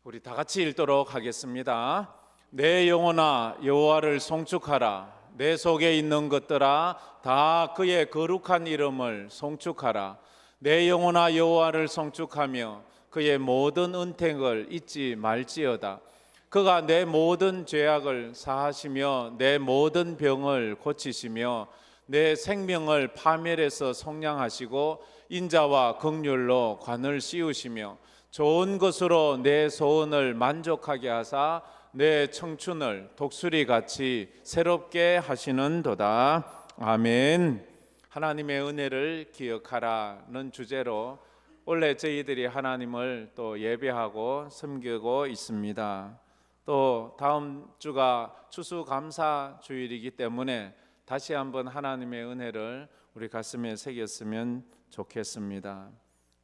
우리 다 같이 읽도록 하겠습니다. 내 영혼아 여호와를 송축하라. 내 속에 있는 것들아 다 그의 거룩한 이름을 송축하라. 내 영혼아 여호와를 송축하며 그의 모든 은택을 잊지 말지어다. 그가 내 모든 죄악을 사하시며 내 모든 병을 고치시며 내 생명을 파멸에서 속량하시고 인자와 긍휼로 관을 씌우시며 좋은 것으로 내 소원을 만족하게 하사 내 청춘을 독수리같이 새롭게 하시는도다. 아멘. 하나님의 은혜를 기억하라는 주제로 원래 저희들이 하나님을 또 예배하고 섬기고 있습니다. 또 다음 주가 추수감사 주일이기 때문에 다시 한번 하나님의 은혜를 우리 가슴에 새겼으면 좋겠습니다.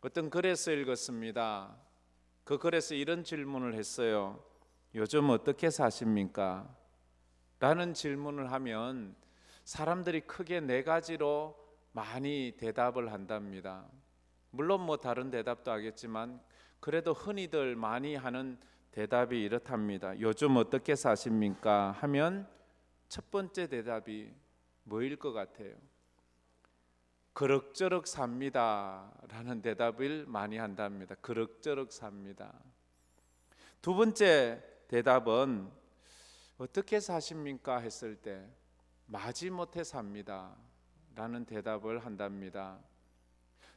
어떤 글에서 읽었습니다. 그 글에서 이런 질문을 했어요. 요즘 어떻게 사십니까? 라는 질문을 하면 사람들이 크게 네 가지로 많이 대답을 한답니다. 물론 다른 대답도 하겠지만 그래도 흔히들 많이 하는 대답이 이렇답니다. 요즘 어떻게 사십니까? 하면 첫 번째 대답이 뭐일 것 같아요? 그럭저럭 삽니다 라는 대답을 많이 한답니다. 그럭저럭 삽니다. 두 번째 대답은 어떻게 사십니까 했을 때 마지못해 삽니다 라는 대답을 한답니다.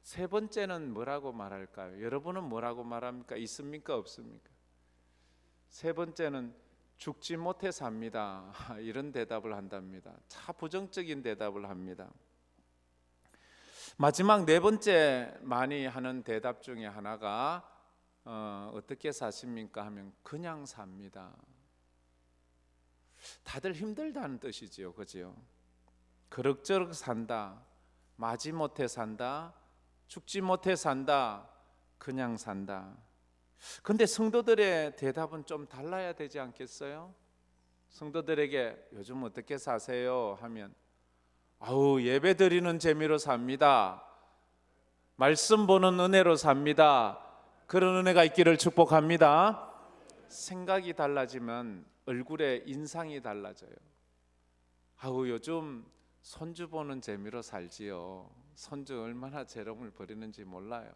세 번째는 뭐라고 말할까요? 여러분은 뭐라고 말합니까? 있습니까? 없습니까? 세 번째는 죽지 못해 삽니다 이런 대답을 한답니다. 참 부정적인 대답을 합니다. 마지막 네 번째 많이 하는 대답 중에 하나가 어떻게 사십니까 하면 그냥 삽니다. 다들 힘들다는 뜻이지요, 그죠? 그럭저럭 산다, 마지못해 산다, 죽지 못해 산다, 그냥 산다. 근데 성도들의 대답은 좀 달라야 되지 않겠어요? 성도들에게 요즘 어떻게 사세요 하면 아우 예배 드리는 재미로 삽니다. 말씀 보는 은혜로 삽니다. 그런 은혜가 있기를 축복합니다. 생각이 달라지면 얼굴의 인상이 달라져요. 아우 요즘 손주 보는 재미로 살지요. 손주 얼마나 재롱을 부리는지 몰라요.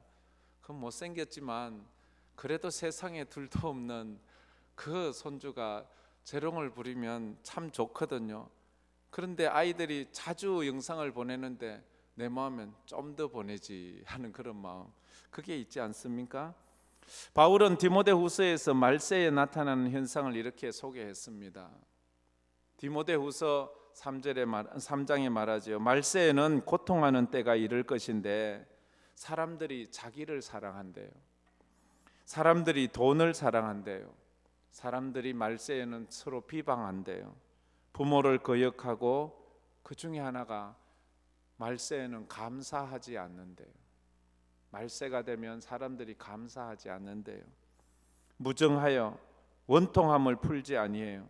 그건 못생겼지만 그래도 세상에 둘도 없는 그 손주가 재롱을 부리면 참 좋거든요. 그런데 아이들이 자주 영상을 보내는데 내 마음엔 좀 더 보내지 하는 그런 마음, 그게 있지 않습니까? 바울은 디모데후서에서 말세에 나타나는 현상을 이렇게 소개했습니다. 디모데후서 3장에 말하죠. 말세에는 고통하는 때가 이를 것인데 사람들이 자기를 사랑한대요. 사람들이 돈을 사랑한대요. 사람들이 말세에는 서로 비방한대요. 부모를 거역하고 그 중에 하나가 말세에는 감사하지 않는데요. 말세가 되면 사람들이 감사하지 않는데요. 무정하여 원통함을 풀지 아니해요.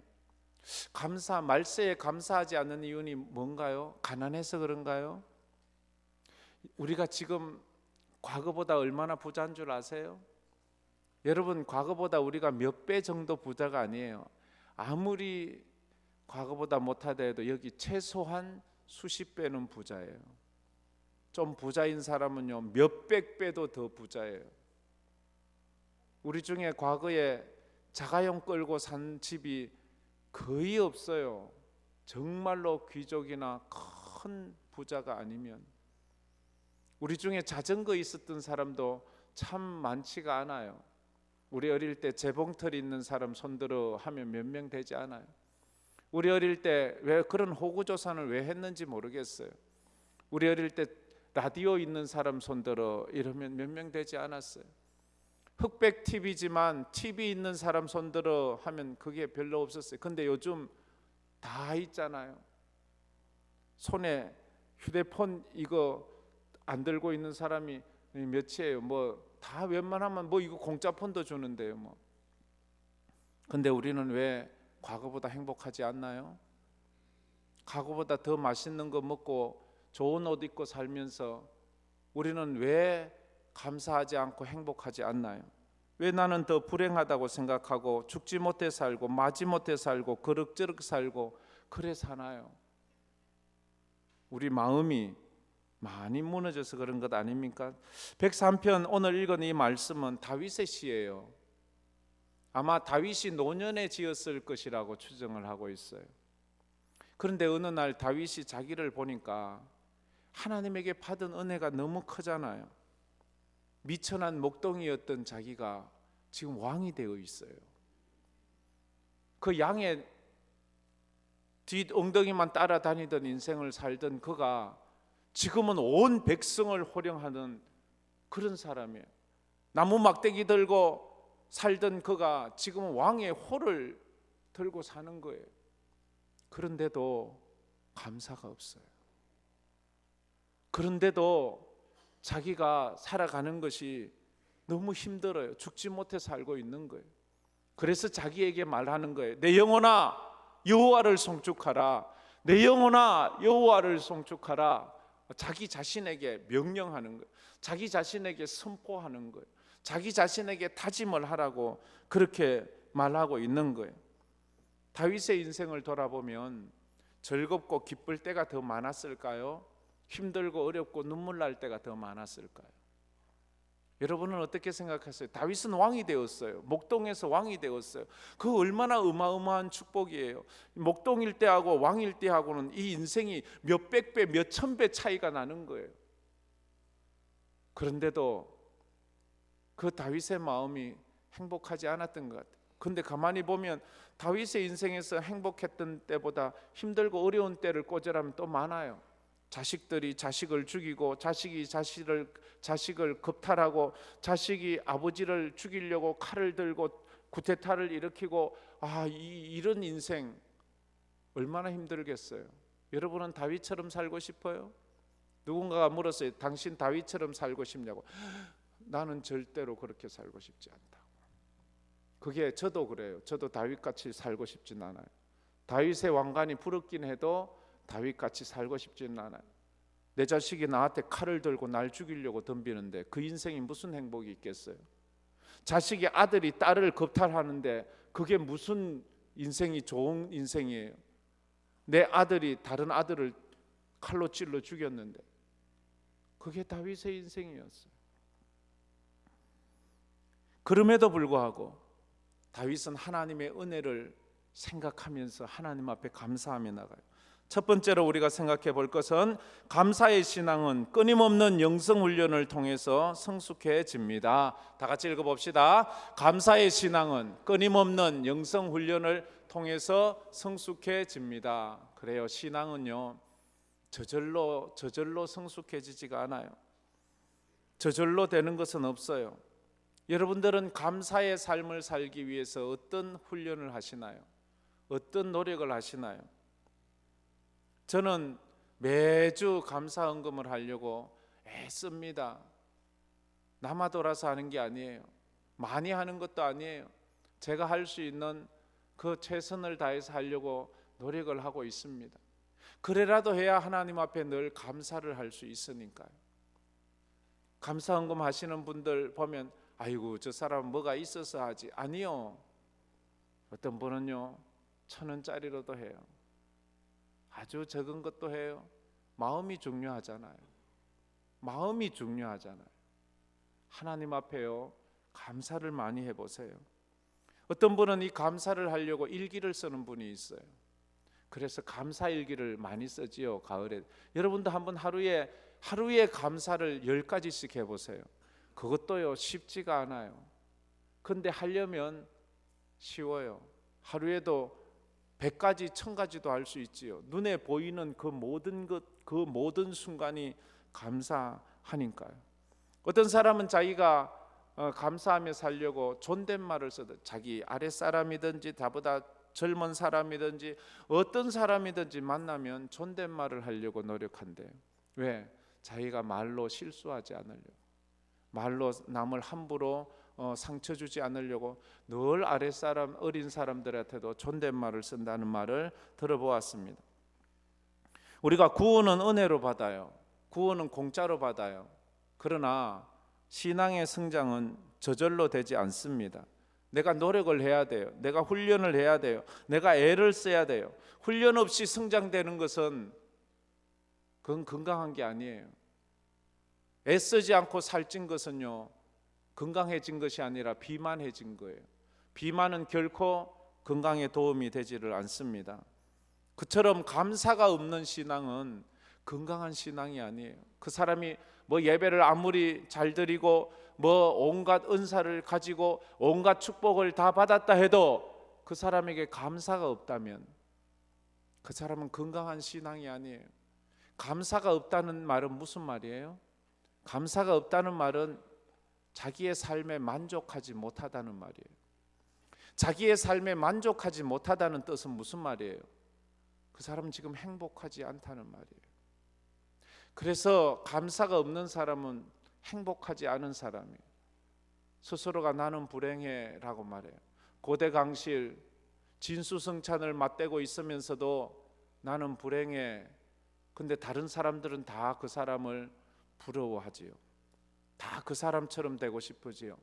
말세에 감사하지 않는 이유는 뭔가요? 가난해서 그런가요? 우리가 지금 과거보다 얼마나 부자인 줄 아세요? 여러분 과거보다 우리가 몇 배 정도 부자가 아니에요. 아무리 과거보다 못하다 해도 여기 최소한 수십 배는 부자예요. 좀 부자인 사람은요 몇백 배도 더 부자예요. 우리 중에 과거에 자가용 끌고 산 집이 거의 없어요. 정말로 귀족이나 큰 부자가 아니면. 우리 중에 자전거 있었던 사람도 참 많지가 않아요. 우리 어릴 때 재봉틀 있는 사람 손들어 하면 몇 명 되지 않아요. 우리 어릴 때 왜 그런 호구조산을 왜 했는지 모르겠어요. 우리 어릴 때 라디오 있는 사람 손들어 이러면 몇 명 되지 않았어요. 흑백 TV지만 TV 있는 사람 손들어 하면 그게 별로 없었어요. 근데 요즘 다 있잖아요. 손에 휴대폰 이거 안 들고 있는 사람이 몇이에요. 다 웬만하면 이거 공짜 폰도 주는데요. 근데 우리는 왜 과거보다 행복하지 않나요? 과거보다 더 맛있는 거 먹고 좋은 옷 입고 살면서 우리는 왜 감사하지 않고 행복하지 않나요? 왜 나는 더 불행하다고 생각하고 죽지 못해 살고 마지 못해 살고 그럭저럭 살고 그래 사나요? 우리 마음이 많이 무너져서 그런 것 아닙니까? 103편 오늘 읽은 이 말씀은 다윗의 시예요. 아마 다윗이 노년에 지었을 것이라고 추정을 하고 있어요. 그런데 어느 날 다윗이 자기를 보니까 하나님에게 받은 은혜가 너무 크잖아요. 미천한 목동이었던 자기가 지금 왕이 되어 있어요. 그 양의 뒷 엉덩이만 따라다니던 인생을 살던 그가 지금은 온 백성을 호령하는 그런 사람이에요. 나무 막대기 들고 살던 그가 지금은 왕의 호를 들고 사는 거예요. 그런데도 감사가 없어요. 그런데도 자기가 살아가는 것이 너무 힘들어요. 죽지 못해 살고 있는 거예요. 그래서 자기에게 말하는 거예요. 내 영혼아 여호와를 송축하라. 내 영혼아 여호와를 송축하라. 자기 자신에게 명령하는 거예요. 자기 자신에게 선포하는 거예요. 자기 자신에게 다짐을 하라고 그렇게 말하고 있는 거예요. 다윗의 인생을 돌아보면 즐겁고 기쁠 때가 더 많았을까요? 힘들고 어렵고 눈물 날 때가 더 많았을까요? 여러분은 어떻게 생각하세요? 다윗은 왕이 되었어요. 목동에서 왕이 되었어요. 그 얼마나 어마어마한 축복이에요. 목동일 때하고 왕일 때하고는 이 인생이 몇백 배, 몇천 배 차이가 나는 거예요. 그런데도 그 다윗의 마음이 행복하지 않았던 것 같아요. 근데 가만히 보면 다윗의 인생에서 행복했던 때보다 힘들고 어려운 때를 꽂으라면 또 많아요. 자식들이 자식을 죽이고 자식이 자식을 겁탈하고 자식이 아버지를 죽이려고 칼을 들고 쿠데타를 일으키고 이런 인생 얼마나 힘들겠어요. 여러분은 다윗처럼 살고 싶어요? 누군가가 물었어요. 당신 다윗처럼 살고 싶냐고. 나는 절대로 그렇게 살고 싶지 않다. 그게 저도 그래요. 저도 다윗같이 살고 싶진 않아요. 다윗의 왕관이 부럽긴 해도 다윗같이 살고 싶지는 않아요. 내 자식이 나한테 칼을 들고 날 죽이려고 덤비는데 그 인생이 무슨 행복이 있겠어요? 자식이 아들이 딸을 겁탈하는데 그게 무슨 인생이 좋은 인생이에요? 내 아들이 다른 아들을 칼로 찔러 죽였는데 그게 다윗의 인생이었어요. 그럼에도 불구하고 다윗은 하나님의 은혜를 생각하면서 하나님 앞에 감사하며 나가요. 첫 번째로 우리가 생각해 볼 것은 감사의 신앙은 끊임없는 영성 훈련을 통해서 성숙해집니다. 다 같이 읽어봅시다. 감사의 신앙은 끊임없는 영성 훈련을 통해서 성숙해집니다. 그래요. 신앙은요 저절로 성숙해지지가 않아요. 저절로 되는 것은 없어요. 여러분들은 감사의 삶을 살기 위해서 어떤 훈련을 하시나요? 어떤 노력을 하시나요? 저는 매주 감사 헌금을 하려고 애씁니다. 남아 돌아서 하는 게 아니에요. 많이 하는 것도 아니에요. 제가 할 수 있는 그 최선을 다해서 하려고 노력을 하고 있습니다. 그래라도 해야 하나님 앞에 늘 감사를 할 수 있으니까요. 감사 헌금 하시는 분들 보면 아이고 저 사람은 뭐가 있어서 하지. 아니요. 어떤 분은요 1,000원짜리로도 해요. 아주 적은 것도 해요. 마음이 중요하잖아요. 마음이 중요하잖아요. 하나님 앞에요 감사를 많이 해보세요. 어떤 분은 이 감사를 하려고 일기를 쓰는 분이 있어요. 그래서 감사 일기를 많이 쓰지요. 가을에 여러분도 한번 하루에 감사를 10가지씩 해보세요. 그것도요 쉽지가 않아요. 근데 하려면 쉬워요. 하루에도 100가지, 1000가지도 할 수 있지요. 눈에 보이는 그 모든 것, 그 모든 순간이 감사하니까요. 어떤 사람은 자기가 감사하며 살려고 존댓말을 써도 자기 아랫사람이든지 나보다 젊은 사람이든지 어떤 사람이든지 만나면 존댓말을 하려고 노력한대요. 왜? 자기가 말로 실수하지 않으려고, 말로 남을 함부로 상처 주지 않으려고 늘 아랫사람 어린 사람들한테도 존댓말을 쓴다는 말을 들어보았습니다. 우리가 구원은 은혜로 받아요. 구원은 공짜로 받아요. 그러나 신앙의 성장은 저절로 되지 않습니다. 내가 노력을 해야 돼요. 내가 훈련을 해야 돼요. 내가 애를 써야 돼요. 훈련 없이 성장되는 것은 그건 건강한 게 아니에요. 애쓰지 않고 살찐 것은요, 건강해진 것이 아니라 비만해진 거예요. 비만은 결코 건강에 도움이 되지를 않습니다. 그처럼 감사가 없는 신앙은 건강한 신앙이 아니에요. 그 사람이 뭐 예배를 아무리 잘 드리고 뭐 온갖 은사를 가지고 온갖 축복을 다 받았다 해도 그 사람에게 감사가 없다면 그 사람은 건강한 신앙이 아니에요. 감사가 없다는 말은 무슨 말이에요? 감사가 없다는 말은 자기의 삶에 만족하지 못하다는 말이에요. 자기의 삶에 만족하지 못하다는 뜻은 무슨 말이에요? 그 사람은 지금 행복하지 않다는 말이에요. 그래서 감사가 없는 사람은 행복하지 않은 사람이에요. 스스로가 나는 불행해라고 말해요. 고대강실 진수성찬을 맞대고 있으면서도 나는 불행해. 근데 다른 사람들은 다 그 사람을 부러워하지요. 다 그 사람처럼 되고 싶으지요.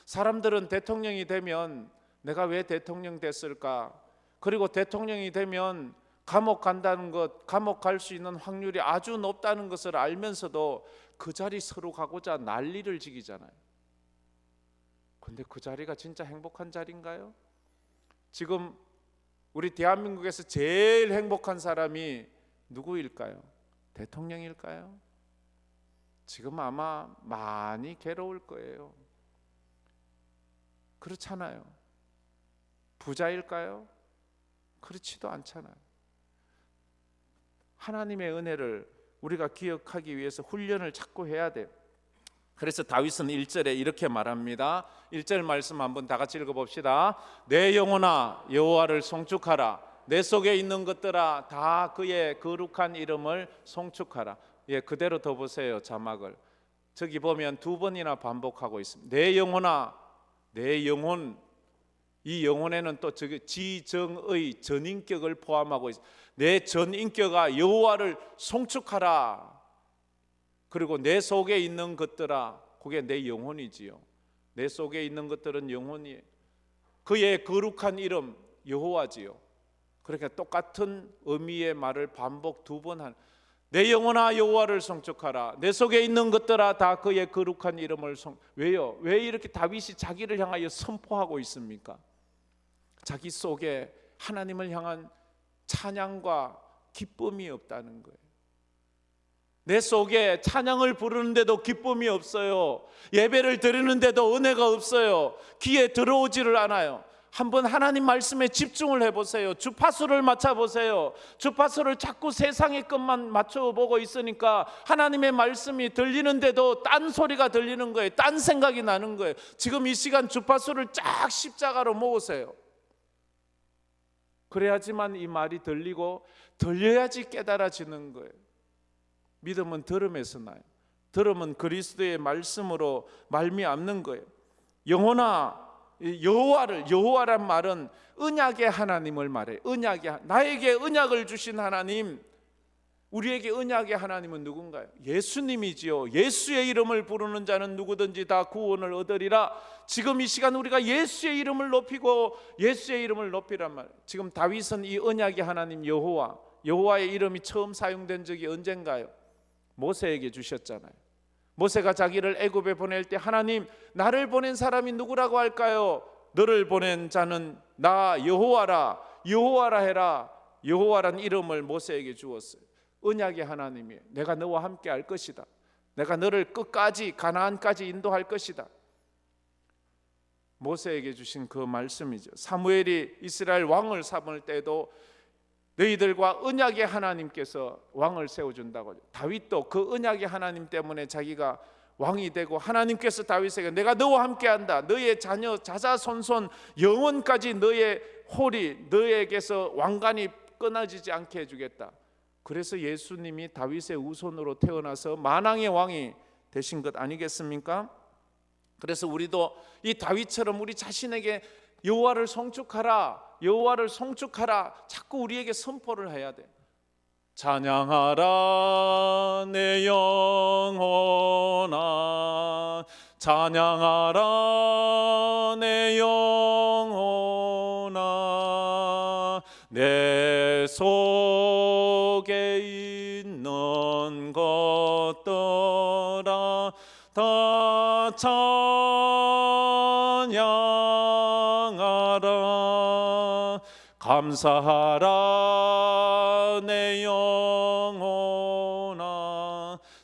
사람들은 대통령이 되면 내가 왜 대통령 됐을까? 그리고 대통령이 되면 감옥 간다는 것, 감옥 갈 수 있는 확률이 아주 높다는 것을 알면서도 그 자리 서로 가고자 난리를 지기잖아요. 근데 그 자리가 진짜 행복한 자리인가요? 지금 우리 대한민국에서 제일 행복한 사람이 누구일까요? 대통령일까요? 지금 아마 많이 괴로울 거예요. 그렇잖아요. 부자일까요? 그렇지도 않잖아요. 하나님의 은혜를 우리가 기억하기 위해서 훈련을 자꾸 해야 돼요. 그래서 다윗은 1절에 이렇게 말합니다. 1절 말씀 한번 다 같이 읽어봅시다. 내 영혼아 여호와를 송축하라. 내 속에 있는 것들아 다 그의 거룩한 이름을 송축하라. 예, 그대로 더 보세요. 자막을 저기 보면 두 번이나 반복하고 있습니다. 내 영혼아, 내 영혼. 이 영혼에는 또 지정의 전인격을 포함하고 있습니다. 내 전인격아 여호와를 송축하라. 그리고 내 속에 있는 것들아, 그게 내 영혼이지요. 내 속에 있는 것들은 영혼이에요. 그의 거룩한 이름 여호와지요. 그렇게 똑같은 의미의 말을 반복 두 번 한. 내 영혼아 여호와를 송축하라. 내 속에 있는 것들아 다 그의 거룩한 이름을 왜요? 왜 이렇게 다윗이 자기를 향하여 선포하고 있습니까? 자기 속에 하나님을 향한 찬양과 기쁨이 없다는 거예요. 내 속에 찬양을 부르는데도 기쁨이 없어요. 예배를 드리는데도 은혜가 없어요. 귀에 들어오지를 않아요. 한번 하나님 말씀에 집중을 해보세요. 주파수를 맞춰보세요. 주파수를 자꾸 세상의 것만 맞춰보고 있으니까 하나님의 말씀이 들리는데도 딴 소리가 들리는 거예요. 딴 생각이 나는 거예요. 지금 이 시간 주파수를 쫙 십자가로 모으세요. 그래야지만 이 말이 들리고 들려야지 깨달아지는 거예요. 믿음은 들음에서 나요. 들음은 그리스도의 말씀으로 말미암는 거예요. 영혼아 여호와란 말은 언약의 하나님을 말해요. 나에게 언약을 주신 하나님. 우리에게 언약의 하나님은 누군가요? 예수님이지요. 예수의 이름을 부르는 자는 누구든지 다 구원을 얻으리라. 지금 이 시간 우리가 예수의 이름을 높이고 예수의 이름을 높이란 말. 지금 다윗은 이 언약의 하나님 여호와의 이름이 처음 사용된 적이 언젠가요? 모세에게 주셨잖아요. 모세가 자기를 애굽에 보낼 때 하나님 나를 보낸 사람이 누구라고 할까요? 너를 보낸 자는 나 여호와라. 여호와라 해라. 여호와란 이름을 모세에게 주었어요. 언약의 하나님이에요. 내가 너와 함께 할 것이다. 내가 너를 끝까지 가나안까지 인도할 것이다. 모세에게 주신 그 말씀이죠. 사무엘이 이스라엘 왕을 삼을 때도 너희들과 언약의 하나님께서 왕을 세워준다고 하죠. 다윗도 그 언약의 하나님 때문에 자기가 왕이 되고 하나님께서 다윗에게 내가 너와 함께한다. 너의 자녀 자자손손 영원까지 너의 홀이 너에게서 왕관이 끊어지지 않게 해주겠다. 그래서 예수님이 다윗의 후손으로 태어나서 만왕의 왕이 되신 것 아니겠습니까? 그래서 우리도 이 다윗처럼 우리 자신에게 여호와를 송축하라. 여호와를 송축하라. 자꾸 우리에게 선포를 해야 돼. 찬양하라 내 영혼아 찬양하라 내 영혼아 내 속에 있는 것들아 다 찬양하라 감사하라 내 영혼아.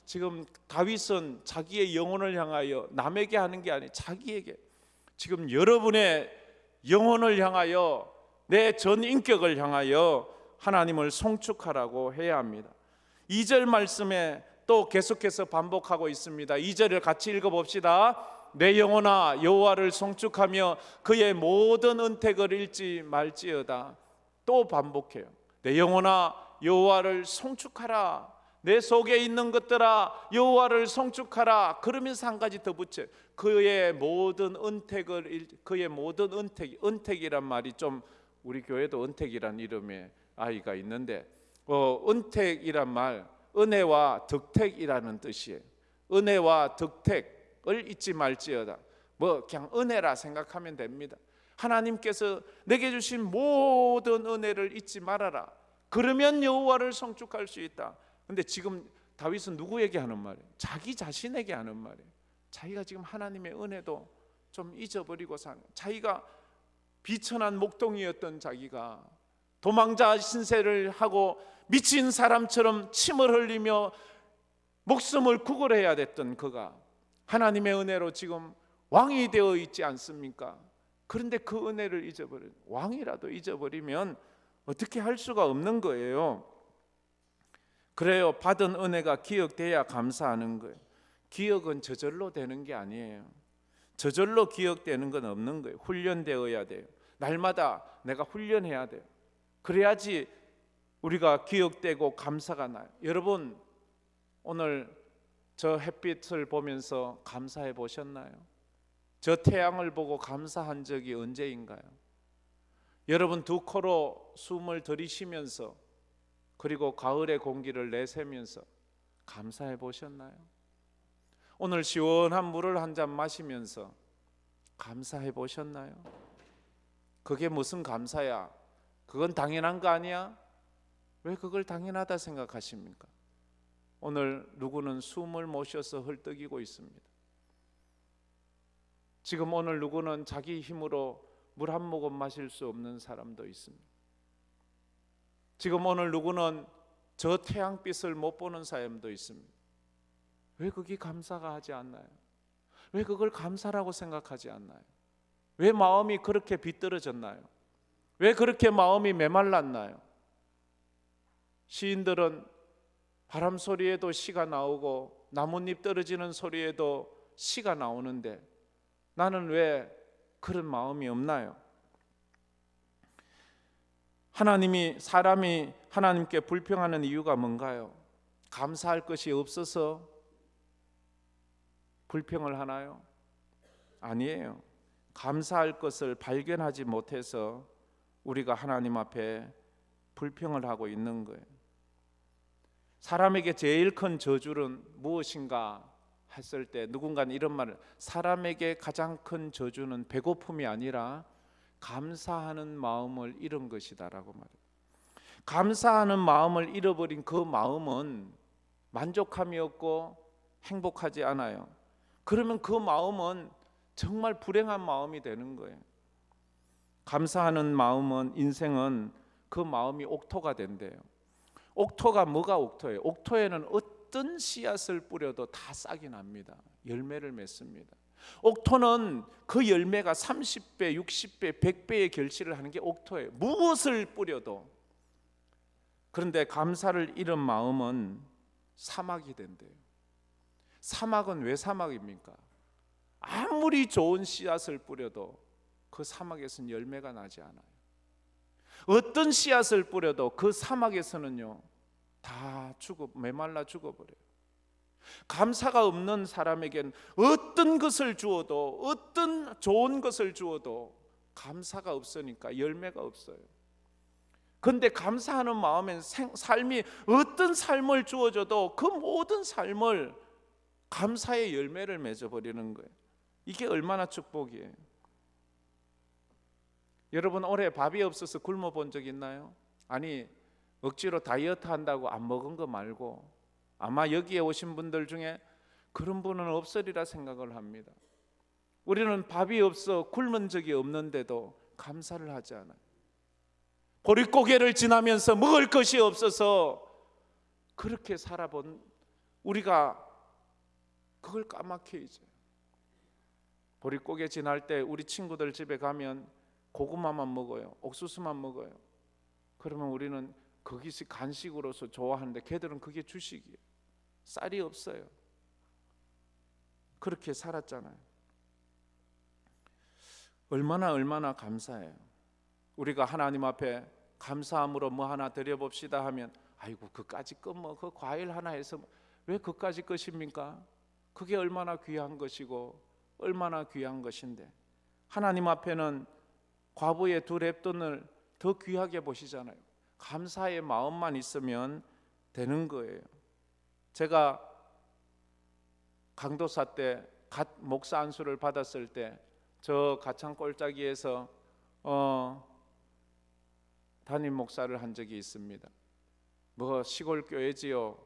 지금 다윗은 자기의 영혼을 향하여 남에게 하는 게 아니라 자기에게 지금 여러분의 영혼을 향하여 내 전 인격을 향하여 하나님을 송축하라고 해야 합니다. 2절 말씀에 또 계속해서 반복하고 있습니다. 2절을 같이 읽어봅시다. 내 영혼아 여호와를 송축하며 그의 모든 은택을 잃지 말지어다. 또 반복해요. 내 영혼아 여호와를 송축하라. 내 속에 있는 것들아 여호와를 송축하라. 그러면서 한 가지 더 붙여요. 그의 모든 은택을 그의 모든 은택이란 말이 좀 우리 교회도 은택이란 이름의 아이가 있는데 은택이란 말 은혜와 덕택이라는 뜻이에요. 은혜와 덕택을 잊지 말지어다. 그냥 은혜라 생각하면 됩니다. 하나님께서 내게 주신 모든 은혜를 잊지 말아라. 그러면 여호와를 송축할 수 있다. 근데 지금 다윗은 누구에게 하는 말이에요? 자기 자신에게 하는 말이에요. 자기가 지금 하나님의 은혜도 좀 잊어버리고 사는, 자기가 비천한 목동이었던 자기가 도망자 신세를 하고 미친 사람처럼 침을 흘리며 목숨을 구걸해야 됐던 그가 하나님의 은혜로 지금 왕이 되어 있지 않습니까? 그런데 그 은혜를 잊어버린, 왕이라도 잊어버리면 어떻게 할 수가 없는 거예요. 그래요. 받은 은혜가 기억돼야 감사하는 거예요. 기억은 저절로 되는 게 아니에요. 저절로 기억되는 건 없는 거예요. 훈련되어야 돼요. 날마다 내가 훈련해야 돼요. 그래야지 우리가 기억되고 감사가 나요. 여러분 오늘 저 햇빛을 보면서 감사해 보셨나요? 저 태양을 보고 감사한 적이 언제인가요? 여러분 두 코로 숨을 들이쉬면서 그리고 가을의 공기를 내쉬면서 감사해 보셨나요? 오늘 시원한 물을 한 잔 마시면서 감사해 보셨나요? 그게 무슨 감사야? 그건 당연한 거 아니야? 왜 그걸 당연하다 생각하십니까? 오늘 누구는 숨을 못 쉬어서 헐떡이고 있습니다. 지금 오늘 누구는 자기 힘으로 물 한 모금 마실 수 없는 사람도 있습니다. 지금 오늘 누구는 저 태양빛을 못 보는 사람도 있습니다. 왜 그게 감사가 하지 않나요? 왜 그걸 감사라고 생각하지 않나요? 왜 마음이 그렇게 비뚤어졌나요? 왜 그렇게 마음이 메말랐나요? 시인들은 바람 소리에도 시가 나오고 나뭇잎 떨어지는 소리에도 시가 나오는데 나는 왜 그런 마음이 없나요? 사람이 하나님께 불평하는 이유가 뭔가요? 감사할 것이 없어서 불평을 하나요? 아니에요. 감사할 것을 발견하지 못해서 우리가 하나님 앞에 불평을 하고 있는 거예요. 사람에게 제일 큰 저주는 무엇인가 했을 때 누군가는 이런 말을, 사람에게 가장 큰 저주는 배고픔이 아니라 감사하는 마음을 잃은 것이다라고 말해요. 감사하는 마음을 잃어버린 그 마음은 만족함이 없고 행복하지 않아요. 그러면 그 마음은 정말 불행한 마음이 되는 거예요. 감사하는 마음은, 인생은 그 마음이 옥토가 된대요. 옥토가 뭐가 옥토예요? 옥토에는 어떤 씨앗을 뿌려도 다 싹이 납니다. 열매를 맺습니다. 옥토는 그 열매가 30배, 60배, 100배의 결실을 하는 게 옥토예요. 무엇을 뿌려도. 그런데 감사를 잃은 마음은 사막이 된대요. 사막은 왜 사막입니까? 아무리 좋은 씨앗을 뿌려도 그 사막에서는 열매가 나지 않아요. 어떤 씨앗을 뿌려도 그 사막에서는요 다 메말라 죽어버려요. 감사가 없는 사람에겐 어떤 것을 주어도, 어떤 좋은 것을 주어도 감사가 없으니까 열매가 없어요. 그런데 감사하는 마음엔 삶이 어떤 삶을 주어줘도 그 모든 삶을 감사의 열매를 맺어버리는 거예요. 이게 얼마나 축복이에요. 여러분 올해 밥이 없어서 굶어 본 적 있나요? 아니 억지로 다이어트 한다고 안 먹은 거 말고 아마 여기에 오신 분들 중에 그런 분은 없으리라 생각을 합니다. 우리는 밥이 없어 굶은 적이 없는데도 감사를 하지 않아요. 보릿고개를 지나면서 먹을 것이 없어서 그렇게 살아본 우리가 그걸 까맣게 잊어요. 보릿고개 지날 때 우리 친구들 집에 가면 고구마만 먹어요. 옥수수만 먹어요. 그러면 우리는 그것이 간식으로서 좋아하는데 걔들은 그게 주식이에요. 쌀이 없어요. 그렇게 살았잖아요. 얼마나 감사해요. 우리가 하나님 앞에 감사함으로 뭐 하나 드려봅시다 하면 아이고 그까짓 거 뭐 그 과일 하나 해서 왜 그까짓 것입니까? 그게 얼마나 귀한 것이고 얼마나 귀한 것인데 하나님 앞에는 과부의 2렙돈을 더 귀하게 보시잖아요. 감사의 마음만 있으면 되는 거예요. 제가 강도사 때 갓 목사 안수를 받았을 때 저 가창 골짜기에서 담임 목사를 한 적이 있습니다. 뭐 시골 교회지요.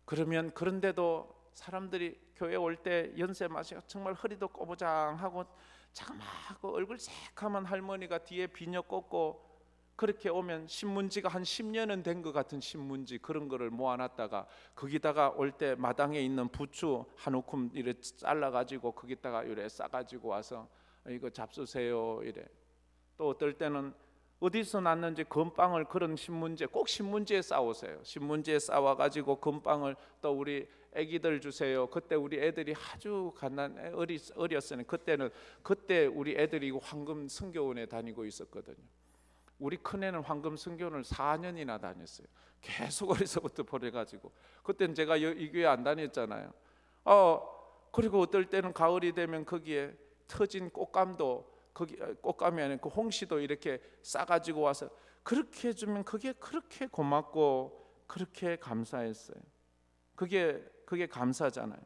그러면 그런데도 사람들이 교회 올 때 연세 마시고 정말 허리도 꼬부장하고 자그마하고 얼굴 새카만 할머니가 뒤에 비녀 꽂고 그렇게 오면 신문지가 한 10년은 된 것 같은 신문지 그런 거를 모아놨다가 거기다가 올 때 마당에 있는 부추 한 움큼 이래 잘라가지고 거기다가 이래 싸가지고 와서 이거 잡수세요 이래. 또 어떨 때는 어디서 났는지 건빵을 그런 신문지에 꼭 신문지에 싸오세요. 신문지에 싸와가지고 건빵을 또 우리 애기들 주세요. 그때 우리 애들이 아주 어렸으니 그때 우리 애들이 황금 선교원에 다니고 있었거든요. 우리 큰애는 황금 선교원을 4년이나 다녔어요. 계속 어려서부터 보내가지고 그때는 제가 이 교회 안 다녔잖아요. 그리고 어떨 때는 가을이 되면 거기에 터진 꽃감도 거기 꽃감이 아니라 그 홍시도 이렇게 싸가지고 와서 그렇게 해주면 그게 그렇게 고맙고 그렇게 감사했어요. 그게 감사잖아요.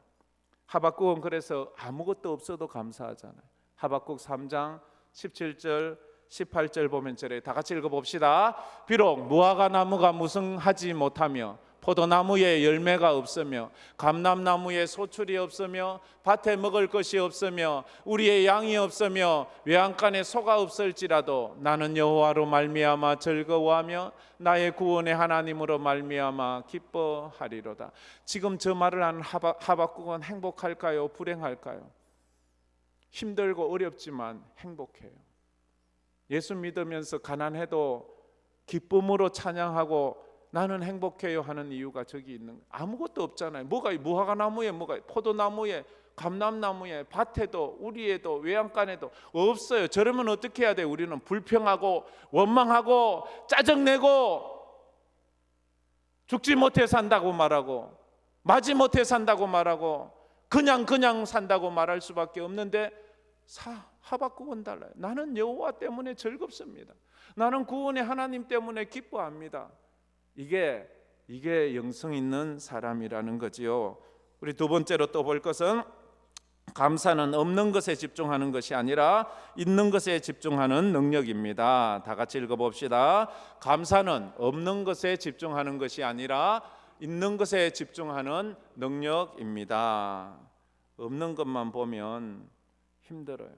하박국은 그래서 아무것도 없어도 감사하잖아요. 하박국 3장 17절 18절 보면 저래 다 같이 읽어봅시다. 비록 무화과 나무가 무성하지 못하며 포도나무에 열매가 없으며 감람나무에 소출이 없으며 밭에 먹을 것이 없으며 우리의 양이 없으며 외양간에 소가 없을지라도 나는 여호와로 말미암아 즐거워하며 나의 구원의 하나님으로 말미암아 기뻐하리로다. 지금 저 말을 하는 하박국은 행복할까요? 불행할까요? 힘들고 어렵지만 행복해요. 예수 믿으면서 가난해도 기쁨으로 찬양하고 나는 행복해요 하는 이유가 저기 있는 거예요. 아무것도 없잖아요. 뭐가 무화과나무에 뭐가 포도나무에 감람나무에 밭에도 우리에도 외양간에도 없어요. 저러면 어떻게 해야 돼요? 우리는 불평하고 원망하고 짜증내고 죽지 못해 산다고 말하고 마지 못해 산다고 말하고 그냥 산다고 말할 수밖에 없는데 하박국은 달라요. 나는 여호와 때문에 즐겁습니다. 나는 구원의 하나님 때문에 기뻐합니다. 이게 영성 있는 사람이라는 거지요. 우리 두 번째로 또 볼 것은 감사는 없는 것에 집중하는 것이 아니라 있는 것에 집중하는 능력입니다. 다 같이 읽어봅시다. 감사는 없는 것에 집중하는 것이 아니라 있는 것에 집중하는 능력입니다. 없는 것만 보면 힘들어요.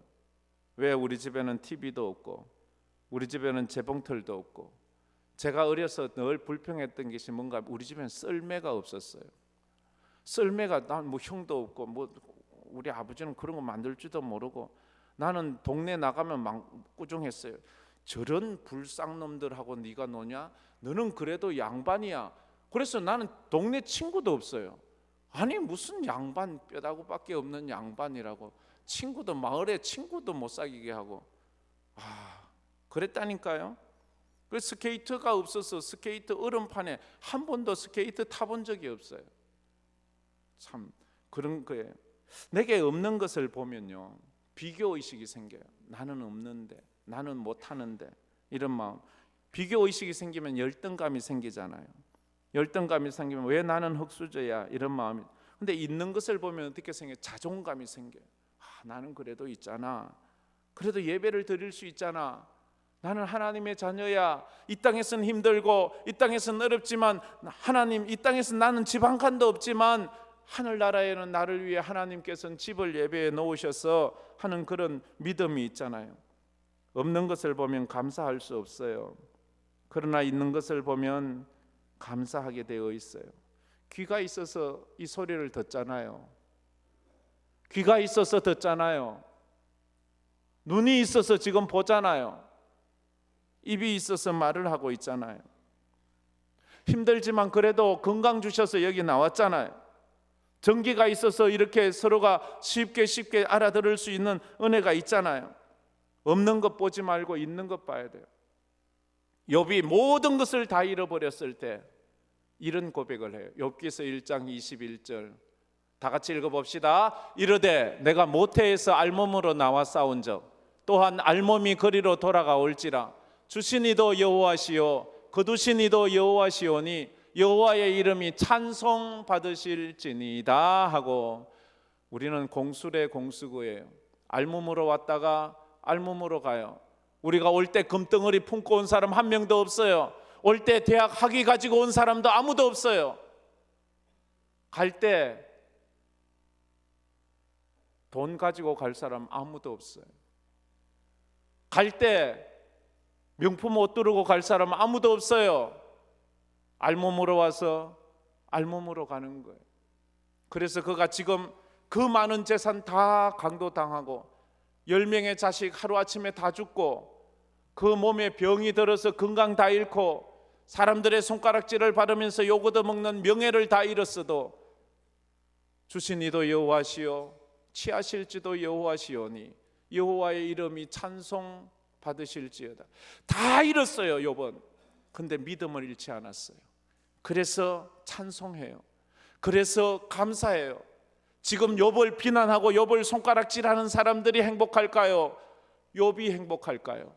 왜 우리 집에는 TV도 없고 우리 집에는 재봉틀도 없고 제가 어려서 늘 불평했던 것이 뭔가 우리 집에는 썰매가 없었어요. 썰매가 난 뭐 형도 없고 뭐 우리 아버지는 그런 거 만들 줄도 모르고 나는 동네 나가면 꾸중했어요. 저런 불쌍놈들하고 네가 노냐? 너는 그래도 양반이야. 그래서 나는 동네 친구도 없어요. 아니 무슨 양반 뼈다구밖에 없는 양반이라고 친구도 마을에 친구도 못 사귀게 하고 그랬다니까요. 그 스케이트가 없어서 스케이트 얼음판에 한 번도 스케이트 타본 적이 없어요. 참 그런 거예요. 내게 없는 것을 보면요 비교의식이 생겨요. 나는 없는데 나는 못하는데 이런 마음. 비교의식이 생기면 열등감이 생기잖아요. 열등감이 생기면 왜 나는 흙수저야 이런 마음이. 근데 있는 것을 보면 어떻게 생겨요? 자존감이 생겨요. 나는 그래도 있잖아. 그래도 예배를 드릴 수 있잖아. 나는 하나님의 자녀야. 이 땅에서는 힘들고 이 땅에서는 어렵지만 하나님, 이 땅에서는 나는 집 한 칸도 없지만 하늘나라에는 나를 위해 하나님께서는 집을 예배해 놓으셔서 하는 그런 믿음이 있잖아요. 없는 것을 보면 감사할 수 없어요. 그러나 있는 것을 보면 감사하게 되어 있어요. 귀가 있어서 이 소리를 듣잖아요. 귀가 있어서 듣잖아요. 눈이 있어서 지금 보잖아요. 입이 있어서 말을 하고 있잖아요. 힘들지만 그래도 건강 주셔서 여기 나왔잖아요. 전기가 있어서 이렇게 서로가 쉽게 알아들을 수 있는 은혜가 있잖아요. 없는 것 보지 말고 있는 것 봐야 돼요. 욥이 모든 것을 다 잃어버렸을 때 이런 고백을 해요. 욥기서 1장 21절 다 같이 읽어봅시다. 이르되 내가 모태에서 알몸으로 나와 싸운 적 또한 알몸이 거리로 돌아가올지라 주신 이도 여호와시요 거두신 이도 여호와시오니 여호와의 이름이 찬송 받으실지니이다 하고, 우리는 공수래 공수구예요. 알몸으로 왔다가 알몸으로 가요. 우리가 올 때 금덩어리 품고 온 사람 한 명도 없어요. 올 때 대학 학위 가지고 온 사람도 아무도 없어요. 갈 때 돈 가지고 갈 사람 아무도 없어요. 갈 때 명품 옷 두르고 갈 사람 아무도 없어요. 알몸으로 와서 알몸으로 가는 거예요. 그래서 그가 지금 그 많은 재산 다 강도당하고 10명의 자식 하루아침에 다 죽고 그 몸에 병이 들어서 건강 다 잃고 사람들의 손가락질을 받으면서 욕 얻어먹는 명예를 다 잃었어도 주신 이도 여호와시요 취하실지도 여호와시오니 여호와의 이름이 찬송 받으실지어다. 다 잃었어요 욥은. 근데 믿음을 잃지 않았어요. 그래서 찬송해요. 그래서 감사해요. 지금 욥을 비난하고 욥을 손가락질하는 사람들이 행복할까요? 욥이 행복할까요?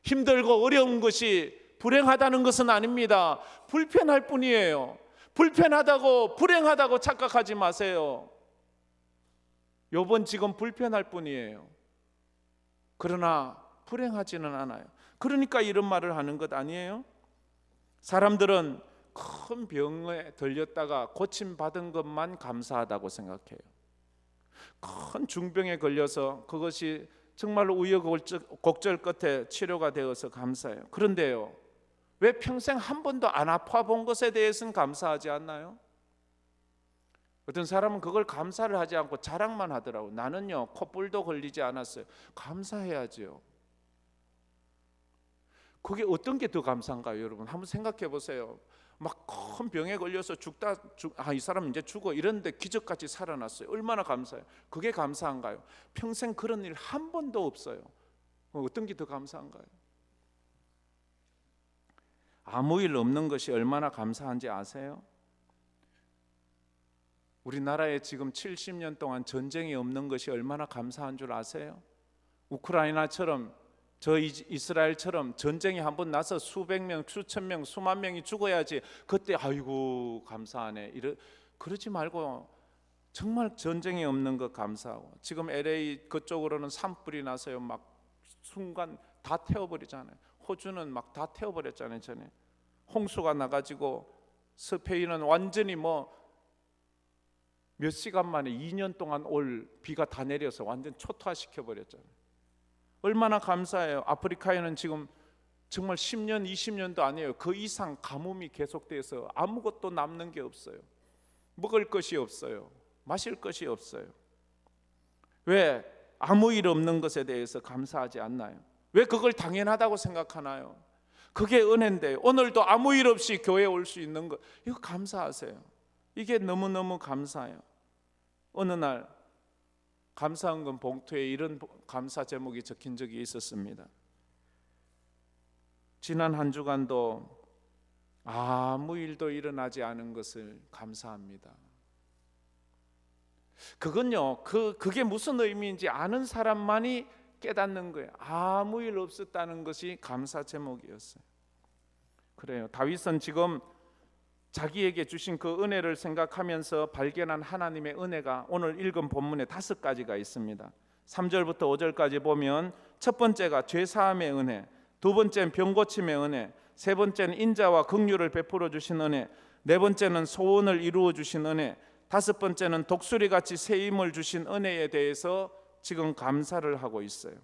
힘들고 어려운 것이 불행하다는 것은 아닙니다. 불편할 뿐이에요. 불편하다고 불행하다고 착각하지 마세요. 욥은 지금 불편할 뿐이에요. 그러나 불행하지는 않아요. 그러니까 이런 말을 하는 것 아니에요? 사람들은 큰 병에 걸렸다가 고침받은 것만 감사하다고 생각해요. 큰 중병에 걸려서 그것이 정말로 우여곡절 끝에 치료가 되어서 감사해요. 그런데요, 왜 평생 한 번도 안 아파 본 것에 대해서는 감사하지 않나요? 어떤 사람은 그걸 감사를 하지 않고 자랑만 하더라고요. 나는요 콧불도 걸리지 않았어요. 감사해야죠. 그게 어떤 게 더 감사한가요? 여러분 한번 생각해 보세요. 막 큰 병에 걸려서 이 사람 이제 죽어 이런데 기적같이 살아났어요. 얼마나 감사해요. 그게 감사한가요? 평생 그런 일 한 번도 없어요. 어떤 게 더 감사한가요? 아무 일 없는 것이 얼마나 감사한지 아세요? 우리나라에 지금 70년 동안 전쟁이 없는 것이 얼마나 감사한 줄 아세요? 우크라이나처럼 저 이스라엘처럼 전쟁이 한번 나서 수백 명, 수천 명, 수만 명이 죽어야지 그때 아이고 감사하네 그러지 말고 정말 전쟁이 없는 것 감사하고. 지금 LA 그쪽으로는 산불이 나서요 막 순간 다 태워버리잖아요. 호주는 막 다 태워버렸잖아요. 전에 홍수가 나가지고 스페인은 완전히 몇 시간 만에 2년 동안 올 비가 다 내려서 완전 초토화시켜버렸잖아요. 얼마나 감사해요. 아프리카에는 지금 정말 10년, 20년도 아니에요. 그 이상 가뭄이 계속돼서 아무것도 남는 게 없어요. 먹을 것이 없어요. 마실 것이 없어요. 왜 아무 일 없는 것에 대해서 감사하지 않나요? 왜 그걸 당연하다고 생각하나요? 그게 은혜인데 오늘도 아무 일 없이 교회에 올 수 있는 것, 이거 감사하세요. 이게 너무너무 감사해요. 어느 날 감사헌금 봉투에 이런 감사 제목이 적힌 적이 있었습니다. 지난 한 주간도 아무 일도 일어나지 않은 것을 감사합니다. 그건요, 그게 무슨 의미인지 아는 사람만이 깨닫는 거예요. 아무 일 없었다는 것이 감사 제목이었어요. 그래요. 다윗은 지금 자기에게 주신 그 은혜를 생각하면서 발견한 하나님의 은혜가 오늘 읽은 본문에 5가지가 있습니다. 3절부터 5절까지 보면 첫 번째가 죄사함의 은혜, 두 번째는 병고침의 은혜, 세 번째는 인자와 긍휼을 베풀어 주신 은혜, 네 번째는 소원을 이루어 주신 은혜, 다섯 번째는 독수리같이 새 힘을 주신 은혜에 대해서 지금 감사를 하고 있어요.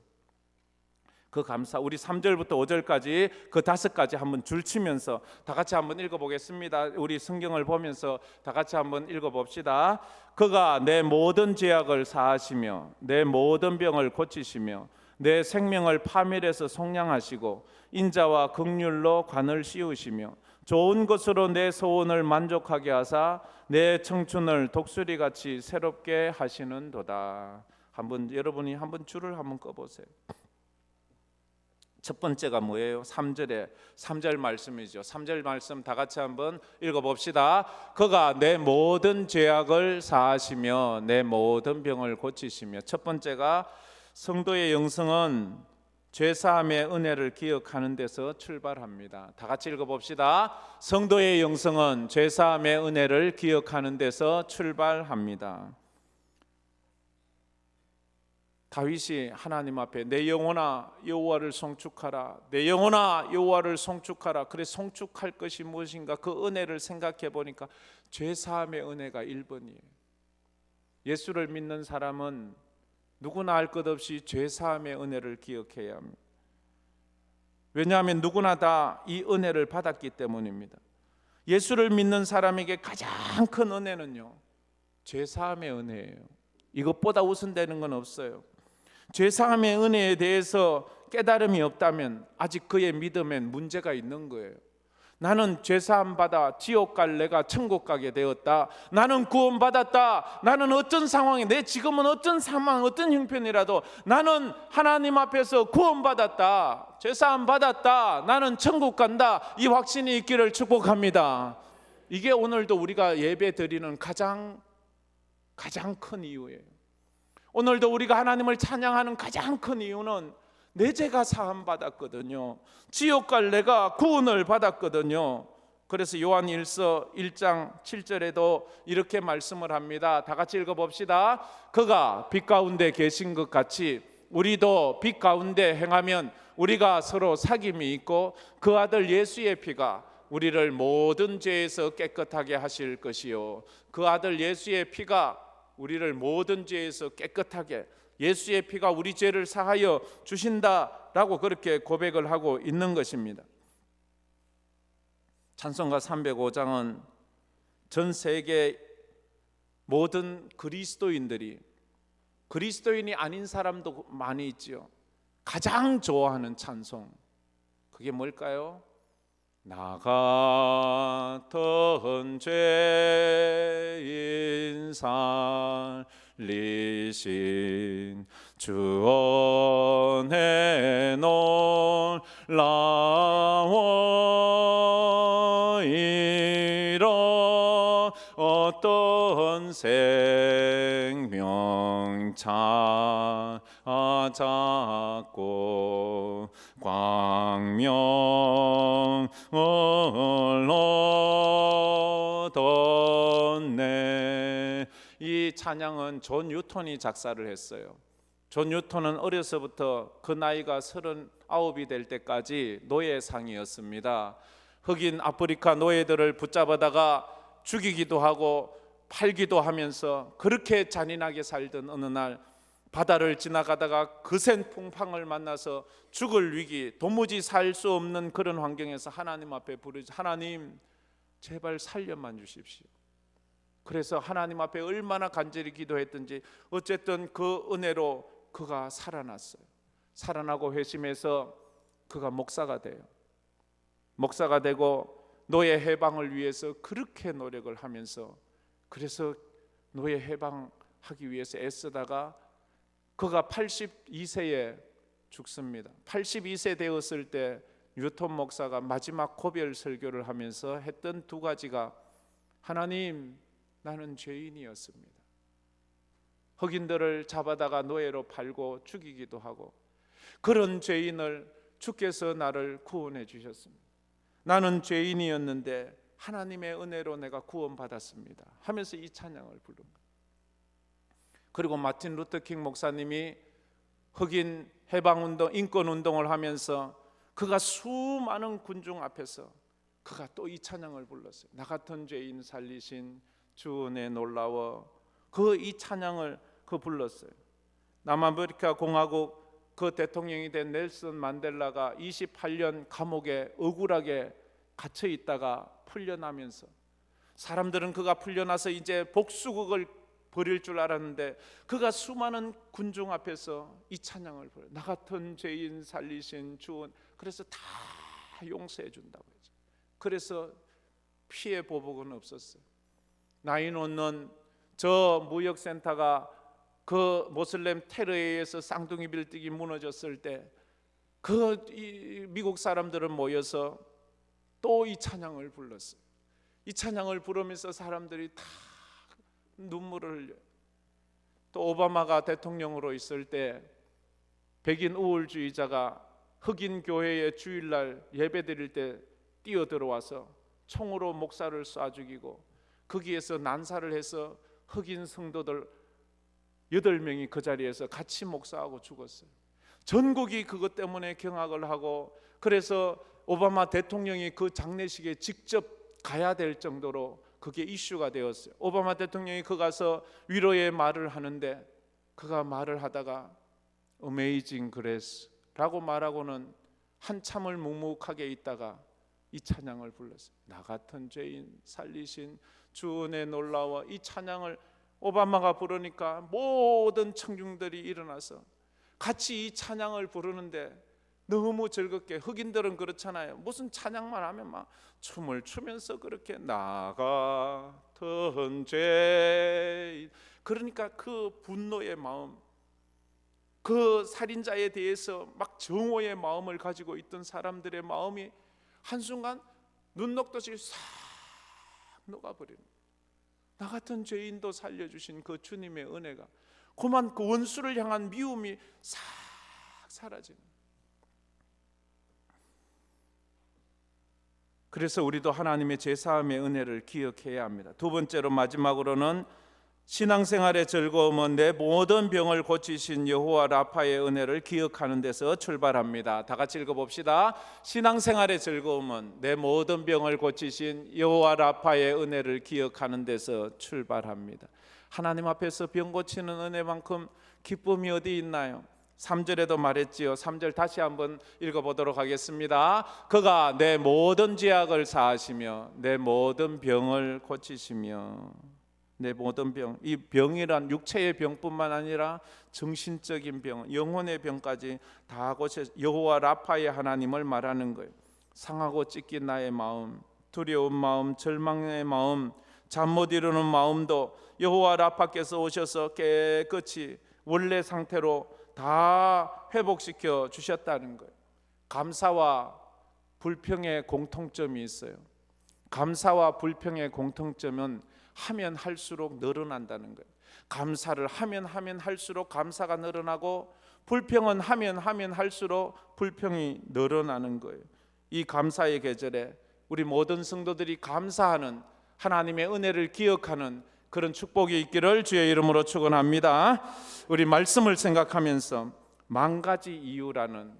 그 감사, 우리 3절부터 5절까지 그 다섯 가지 한번 줄치면서 다 같이 한번 읽어보겠습니다. 우리 성경을 보면서 다 같이 한번 읽어봅시다. 그가 내 모든 죄악을 사하시며 내 모든 병을 고치시며 내 생명을 파멸에서 속량하시고 인자와 긍휼로 관을 씌우시며 좋은 것으로 내 소원을 만족하게 하사 내 청춘을 독수리같이 새롭게 하시는도다. 한번 여러분이 한번 줄을 한번 꺼보세요. 첫 번째가 뭐예요? 3절 말씀이죠. 3절 말씀 다 같이 한번 읽어봅시다. 그가 내 모든 죄악을 사하시며 내 모든 병을 고치시며. 첫 번째가 성도의 영성은 죄사함의 은혜를 기억하는 데서 출발합니다. 다 같이 읽어봅시다. 성도의 영성은 죄사함의 은혜를 기억하는 데서 출발합니다. 다윗이 하나님 앞에 내 영혼아 여호와를 송축하라, 내 영혼아 여호와를 송축하라. 그래, 송축할 것이 무엇인가? 그 은혜를 생각해 보니까 죄사함의 은혜가 1번이에요. 예수를 믿는 사람은 누구나 알 것 없이 죄사함의 은혜를 기억해야 합니다. 왜냐하면 누구나 다 이 은혜를 받았기 때문입니다. 예수를 믿는 사람에게 가장 큰 은혜는요, 죄사함의 은혜예요. 이것보다 우선되는 건 없어요. 죄사함의 은혜에 대해서 깨달음이 없다면 아직 그의 믿음엔 문제가 있는 거예요. 나는 죄사함 받아 지옥 갈 내가 천국 가게 되었다. 나는 구원 받았다. 나는 어떤 상황에, 내 지금은 어떤 상황, 어떤 형편이라도 나는 하나님 앞에서 구원 받았다. 죄사함 받았다. 나는 천국 간다. 이 확신이 있기를 축복합니다. 이게 오늘도 우리가 예배 드리는 가장 큰 이유예요. 오늘도 우리가 하나님을 찬양하는 가장 큰 이유는 내 죄가 사함 받았거든요. 지옥 갈 내가 구원을 받았거든요. 그래서 요한일서 1장 7절에도 이렇게 말씀을 합니다. 다 같이 읽어봅시다. 그가 빛 가운데 계신 것 같이 우리도 빛 가운데 행하면 우리가 서로 사귐이 있고 그 아들 예수의 피가 우리를 모든 죄에서 깨끗하게 하실 것이요. 그 아들 예수의 피가 우리를 모든 죄에서 깨끗하게, 예수의 피가 우리 죄를 사하여 주신다라고 그렇게 고백을 하고 있는 것입니다. 찬송가 305장은 전 세계 모든 그리스도인들이, 그리스도인이 아닌 사람도 많이 있지요, 가장 좋아하는 찬송, 그게 뭘까요? 나 같은 죄인 살리신 주 은혜 놀라워이러 어떤 생명 찾았고 광명 얻었네. 이 찬양은 존 뉴턴이 작사를 했어요. 존 뉴턴은 어려서부터 그 나이가 39이 될 때까지 노예상이었습니다. 흑인 아프리카 노예들을 붙잡아다가 죽이기도 하고 팔기도 하면서 그렇게 잔인하게 살던 어느 날 바다를 지나가다가 거센 풍랑을 만나서 죽을 위기, 도무지 살 수 없는 그런 환경에서 하나님 앞에 부르지, 하나님 제발 살려만 주십시오. 그래서 하나님 앞에 얼마나 간절히 기도했든지 어쨌든 그 은혜로 그가 살아났어요. 살아나고 회심해서 그가 목사가 돼요. 목사가 되고 노예 해방을 위해서 그렇게 노력을 하면서, 그래서 노예 해방하기 위해서 애쓰다가 그가 82세에 죽습니다. 82세 되었을 때 뉴턴 목사가 마지막 고별 설교를 하면서 했던 두 가지가, 하나님 나는 죄인이었습니다. 흑인들을 잡아다가 노예로 팔고 죽이기도 하고 그런 죄인을 주께서 나를 구원해 주셨습니다. 나는 죄인이었는데 하나님의 은혜로 내가 구원받았습니다 하면서 이 찬양을 부릅니다. 그리고 마틴 루터 킹 목사님이 흑인 해방운동, 인권운동을 하면서 그가 수많은 군중 앞에서 그가 또 이 찬양을 불렀어요. 나 같은 죄인 살리신 주 은혜 놀라워. 그 이 찬양을 불렀어요. 남아메리카 공화국 그 대통령이 된 넬슨 만델라가 28년 감옥에 억울하게 갇혀 있다가 풀려나면서 사람들은 그가 풀려나서 이제 복수극을 벌일 줄 알았는데 그가 수많은 군중 앞에서 이 찬양을 불러. 나 같은 죄인 살리신 주. 그래서 다 용서해 준다고 했죠. 그래서 피해 보복은 없었어요. 9/11 저 무역센터가 그 모슬렘 테러에 의해서 쌍둥이 빌딩이 무너졌을 때 그 미국 사람들은 모여서 또 이 찬양을 불렀어요. 이 찬양을 부르면서 사람들이 다 눈물을 흘려요. 또 오바마가 대통령으로 있을 때 백인 우월주의자가 흑인 교회에 주일날 예배 드릴 때 뛰어들어와서 총으로 목사를 쏴 죽이고 거기에서 난사를 해서 흑인 성도들 8명이 그 자리에서 같이 목사하고 죽었어요. 전국이 그것 때문에 경악을 하고 그래서 오바마 대통령이 그 장례식에 직접 가야 될 정도로 그게 이슈가 되었어요. 오바마 대통령이 그 가서 위로의 말을 하는데 그가 말을 하다가 Amazing Grace라고 말하고는 한참을 묵묵하게 있다가 이 찬양을 불렀어요. 나 같은 죄인 살리신 주 은혜 놀라워. 이 찬양을 오바마가 부르니까 모든 청중들이 일어나서 같이 이 찬양을 부르는데 너무 즐겁게, 흑인들은 그렇잖아요. 무슨 찬양만 하면 막 춤을 추면서 그렇게 나 같은 죄인, 그러니까 그 분노의 마음, 그 살인자에 대해서 막 정오의 마음을 가지고 있던 사람들의 마음이 한순간 눈 녹듯이 싹 녹아버리는, 나 같은 죄인도 살려주신 그 주님의 은혜가, 그만 그 원수를 향한 미움이 싹 사라지는. 그래서 우리도 하나님의 죄사함의 은혜를 기억해야 합니다. 두 번째로, 마지막으로는 신앙생활의 즐거움은 내 모든 병을 고치신 여호와 라파의 은혜를 기억하는 데서 출발합니다. 다 같이 읽어봅시다. 신앙생활의 즐거움은 내 모든 병을 고치신 여호와 라파의 은혜를 기억하는 데서 출발합니다. 하나님 앞에서 병 고치는 은혜만큼 기쁨이 어디 있나요? 3절에도 말했지요. 3절 다시 한번 읽어보도록 하겠습니다. 그가 내 모든 죄악을 사하시며 내 모든 병을 고치시며. 내 모든 병, 이 병이란 육체의 병뿐만 아니라 정신적인 병, 영혼의 병까지 다 고쳐 여호와 라파의 하나님을 말하는 거예요. 상하고 찢긴 나의 마음, 두려운 마음, 절망의 마음, 잠 못 이루는 마음도 여호와 라파께서 오셔서 깨끗이 원래 상태로 다 회복시켜 주셨다는 거예요. 감사와 불평의 공통점이 있어요. 감사와 불평의 공통점은 하면 할수록 늘어난다는 거예요. 감사를 하면 할수록 감사가 늘어나고, 불평은 하면 할수록 불평이 늘어나는 거예요. 이 감사의 계절에 우리 모든 성도들이 감사하는, 하나님의 은혜를 기억하는 그런 축복이 있기를 주의 이름으로 축원합니다. 우리 말씀을 생각하면서 만 가지 이유라는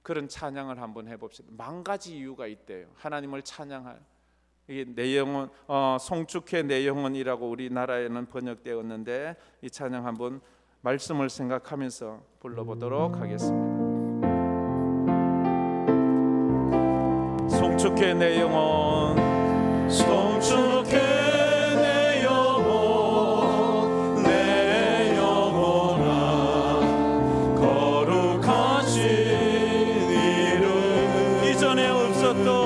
그런 찬양을 한번 해봅시다. 만 가지 이유가 있대요. 하나님을 찬양할. 이 내용은 송축해 내 영혼이라고 우리나라에는 번역되었는데, 이 찬양 한번 말씀을 생각하면서 불러보도록 하겠습니다. 송축해 내 영혼, 송축해 내 영혼, 내 영혼아 거룩하신 이름. 이전에 없었던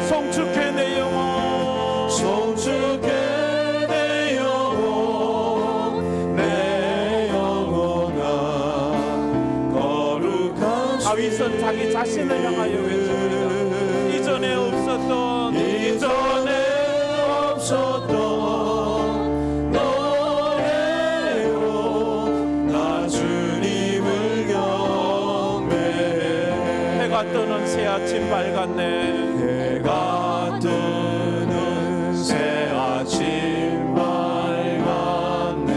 송축해 내 영혼, 송축해 내 영혼, 내 영혼아 거룩한. 다윗은 자기 자신을 향하여 외칩니다. 이전에 없었던 노래로 나 주님을 경배해. 해가 뜨는 뜨는 새 아침 밝았네. 해가 뜨는 새 아침 밝았네.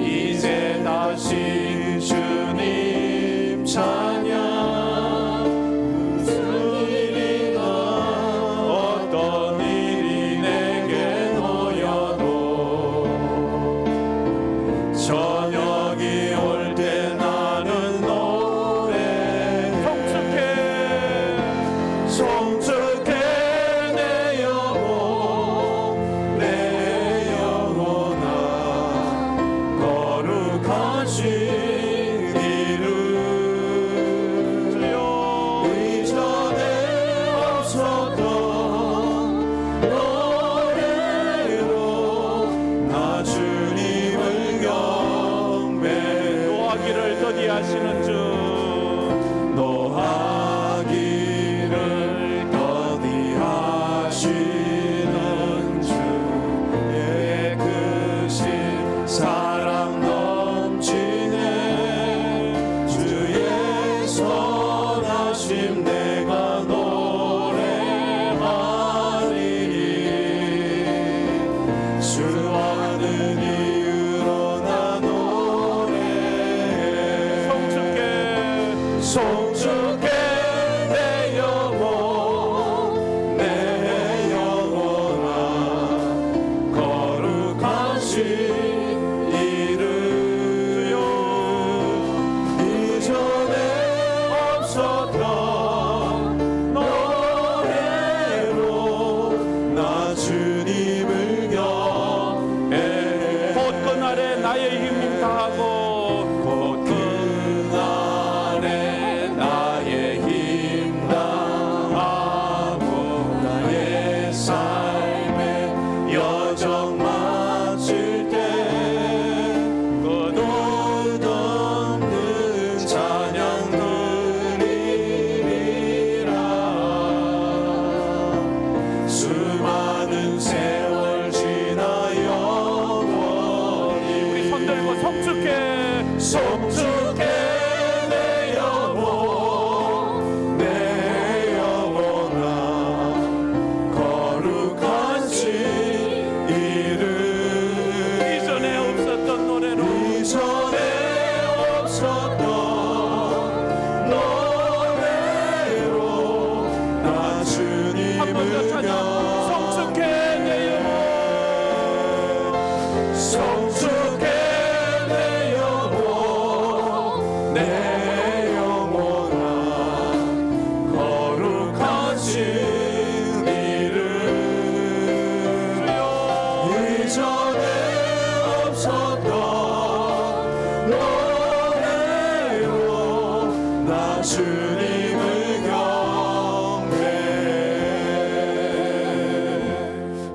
이제 다시 주님 찬양. 무슨 일이나 어떤 일이 내게 놓여도 저녁이 올 때 나는 노래 송축해 내 영혼 내 영혼아 거룩하신 이름 이전에 없었던 노래로 나 주님을 경배 노하기를 더디하시는 주 노하기를 더디하시는 주의 크신 사랑 넘치네. 주의 선하심 내가 노래하리니 수많은 이유로 나 노래해. 송축해 내 영혼 내 영혼아 거룩하신 이름 이전에 없었던 노래로 나 주님을 경외해. 곧 그날에 나의 힘 다하고 곧 그날에 나의 힘 다하고 나의 삶의 여정 마칠 때 끝없는 찬양 드리리라. 수많은 세월 지나 영원히 우리 손 들고 송축해 송축해 내 영혼 내 영혼아 거룩하신 이름 이전에 없었던 노래로 이전에 없었던 노래로 나 한 번 더 주님을 찬양 송축해 내 영혼 송축해 내 영혼 내 영혼아 거룩하신 이름 이전에 없었던 노래로 나 주님을 경배해.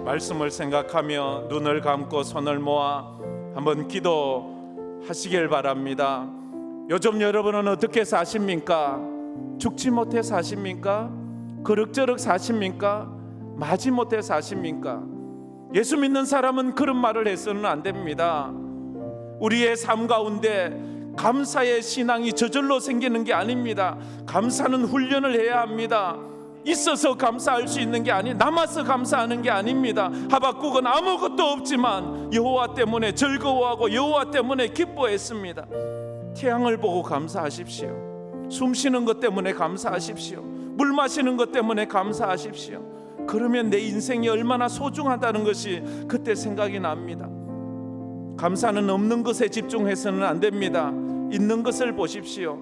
말씀을 생각하며 눈을 감고 손을 모아 한번 기도하시길 바랍니다. 요즘 여러분은 어떻게 사십니까? 죽지 못해 사십니까? 그럭저럭 사십니까? 마지못해 사십니까? 예수 믿는 사람은 그런 말을 해서는 안 됩니다. 우리의 삶 가운데 감사의 신앙이 저절로 생기는 게 아닙니다. 감사는 훈련을 해야 합니다. 있어서 감사할 수 있는 게 아니, 남아서 감사하는 게 아닙니다. 하박국은 아무것도 없지만 여호와 때문에 즐거워하고 여호와 때문에 기뻐했습니다. 태양을 보고 감사하십시오. 숨 쉬는 것 때문에 감사하십시오. 물 마시는 것 때문에 감사하십시오. 그러면 내 인생이 얼마나 소중하다는 것이 그때 생각이 납니다. 감사는 없는 것에 집중해서는 안 됩니다. 있는 것을 보십시오.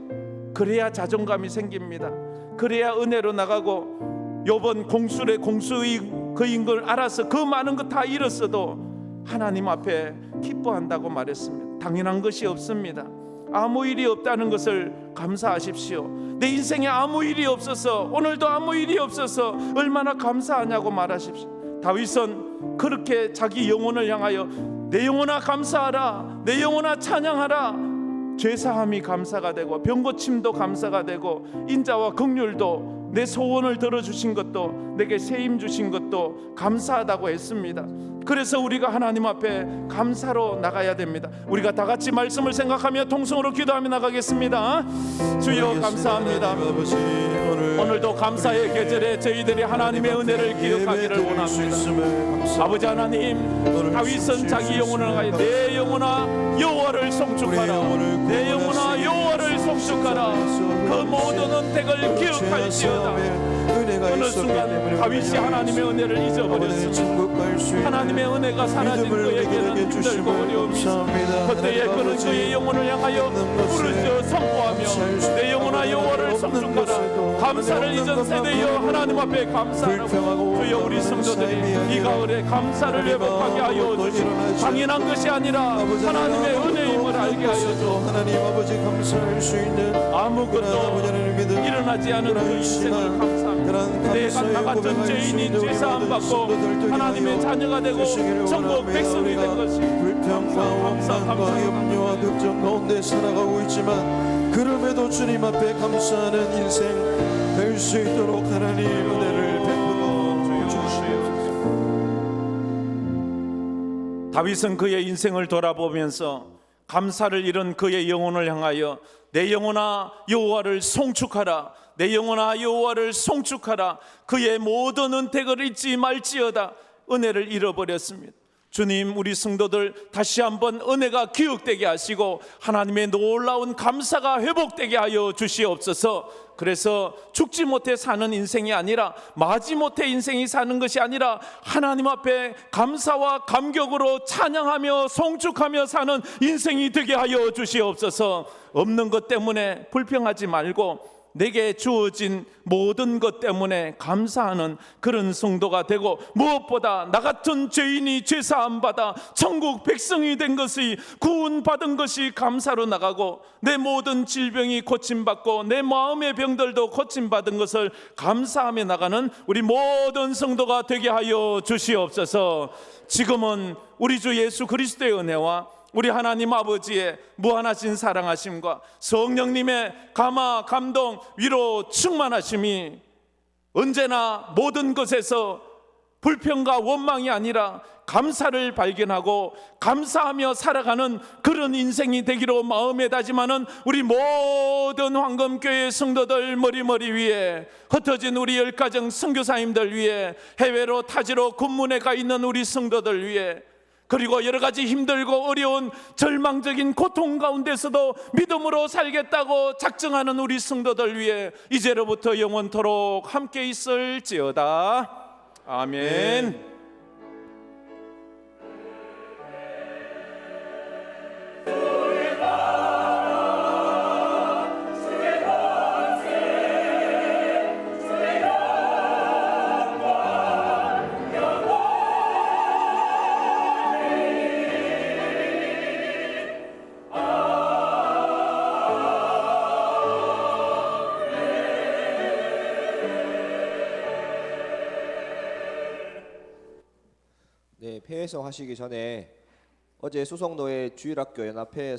그래야 자존감이 생깁니다. 그래야 은혜로 나가고, 요번 공수의 그인 걸 알아서 그 많은 것 다 잃었어도 하나님 앞에 기뻐한다고 말했습니다. 당연한 것이 없습니다. 아무 일이 없다는 것을 감사하십시오. 내 인생에 아무 일이 없어서, 오늘도 아무 일이 없어서 얼마나 감사하냐고 말하십시오. 다윗은 그렇게 자기 영혼을 향하여 내 영혼아 감사하라, 내 영혼아 찬양하라. 죄사함이 감사가 되고 병고침도 감사가 되고 인자와 긍휼도 내 소원을 들어주신 것도, 내게 세임 주신 것도 감사하다고 했습니다. 그래서 우리가 하나님 앞에 감사로 나가야 됩니다. 우리가 다 같이 말씀을 생각하며 통성으로 기도하며 나가겠습니다. 주여 감사합니다. 오늘도 감사의 계절에 저희들이 하나님의 은혜를 기억하기를 원합니다. 아버지 하나님, 다윗은 자기 영혼을 향하여 내 영혼아 여호와를 송축하라, 내 영혼아 여호와를 송축하라. 그 모든 은택을 기억할지어다. 어느 순간 다윗이 하나님의 은혜를 잊어버렸습니다. 하나님의 은혜가 사라진 그에게는 힘들고 어려움이 있습니다. 그때에 그는 그의 영혼을 향하여 부르짖어 선포하며 내 영혼아 여호와를 송축하라. 감사를 잊은 세대여 하나님 앞에 감사하고, 주여 우리 성도들이 이 가을에 감사를 회복하게 하여 주시고, 당연한 것이 아니라 하나님의 은혜임을 알게 하여 주. 하나님 아버지 감사할 수 있는 아무것도 일어나지 않은 그 인생을 감사합니다. 내가 다 같은 죄인이 죄사함 받고 하나님의 자녀가 되고 천국 백성이 된 것이 불평과 원망과 염려와 걱정 가운데 살아가고 있지만, 그럼에도 주님 앞에 감사하는 인생 될 수 있도록 하나님 은혜를 베풀어 주시옵소서. 다윗은 그의 인생을 돌아보면서 감사를 잃은 그의 영혼을 향하여 내 영혼아 여호와를 송축하라, 내 영혼아 여호와를 송축하라. 그의 모든 은택을 잊지 말지어다. 은혜를 잃어버렸습니다. 주님, 우리 성도들 다시 한번 은혜가 기억되게 하시고 하나님의 놀라운 감사가 회복되게 하여 주시옵소서. 그래서 죽지 못해 사는 인생이 아니라, 마지못해 인생이 사는 것이 아니라 하나님 앞에 감사와 감격으로 찬양하며 송축하며 사는 인생이 되게 하여 주시옵소서. 없는 것 때문에 불평하지 말고 내게 주어진 모든 것 때문에 감사하는 그런 성도가 되고, 무엇보다 나 같은 죄인이 죄사함 받아 천국 백성이 된 것이, 구원받은 것이 감사로 나가고, 내 모든 질병이 고침받고 내 마음의 병들도 고침받은 것을 감사하며 나가는 우리 모든 성도가 되게 하여 주시옵소서. 지금은 우리 주 예수 그리스도의 은혜와 우리 하나님 아버지의 무한하신 사랑하심과 성령님의 감화, 감동, 위로, 충만하심이 언제나 모든 것에서 불평과 원망이 아니라 감사를 발견하고 감사하며 살아가는 그런 인생이 되기로 마음에 다짐하는 우리 모든 황금교회 성도들 머리 위에, 흩어진 우리 열가정 선교사님들 위에, 해외로 타지로 군문에 가 있는 우리 성도들 위에, 그리고 여러 가지 힘들고 어려운 절망적인 고통 가운데서도 믿음으로 살겠다고 작정하는 우리 성도들 위해 이제로부터 영원토록 함께 있을지어다. 아멘. 폐회성 하시기 전에 어제 수성로의 주일학교 연합회